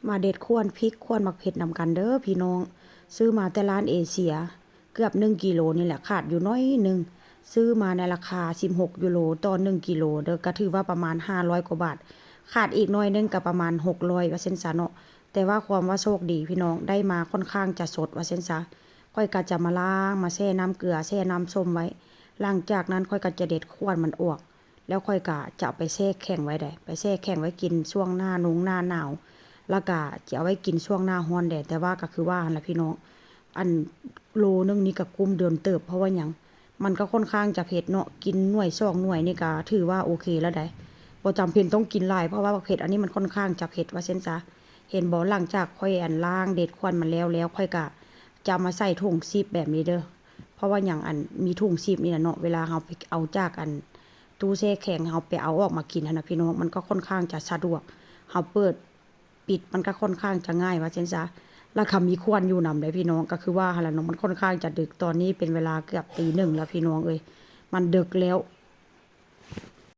มาเด็ดข่วนพริกข่วนมักเผ็ดนำกันเด้อพี่น้องซื้อมาแต่ร้านเอเชียเกือบ1 กิโลนี่แหละขาดอยู่น้อยนึงซื้อมาในราคา16 ยูโรต่อ1 กิโลเด้อก็ถือว่าประมาณ500 กว่าบาทขาดอีกน้อยนึงก็ประมาณ600ว่าเส้นซะเนาะแต่ว่าความว่าโชคดีพี่น้องได้มาค่อนข้างจะสดว่าเส้นซะค่อยก็จะมาล้างมาแช่น้ำเกลือแช่น้ำส้มไว้หลังจากนั้นค่อยก็จะเด็ดข่วนมันออกแล้วค่อยก็จะเอาไปแช่แข็งไว้ได้ไปแช่แข็งไว้กินช่วงหน้าหน้าหนาวแล้วก็จะเอาไว้กินช่วงหน้าร้อนแดดแต่ว่าก็คือว่าหั่นล่ะพี่น้องอันโลนึงนี่ก็กุมเดือนเติบเพราะว่าหยังมันก็ค่อนข้างจะเผ็ดเนาะกินหน่วย2 หน่วยนี่ก็ถือว่าโอเคแล้วได้บ่จำเป็นต้องกินหลายเพราะว่าเผ็ดอันนี้มันค่อนข้างจะเผ็ดว่าเช่นซะเห็นบ่หลังจากค่อยอันล้างเด็ดควันมันแล้วค่อยก็จะมาใส่ถุงซิปแบบนี้เด้อเพราะว่าหยังอันมีถุงซิปนี่น่ะเนาะเวลาเฮาไปเอาจากอันตู้แช่แข็งเฮาไปเอาออกมากินหั่นน่ะพี่น้องมันก็ค่อนข้างจะสะดวกเฮาเปิดปิดมันก็ค่อนข้างจะง่ายว่าเช่นซะแล้วก็มีควันอยู่นำได้พี่น้องก็คือว่าหั่นล่ะเนาะมันค่อนข้างจะดึกตอนนี้เป็นเวลาเกือบตี 1แล้วพี่น้องเอ้ยมันดึกแล้ว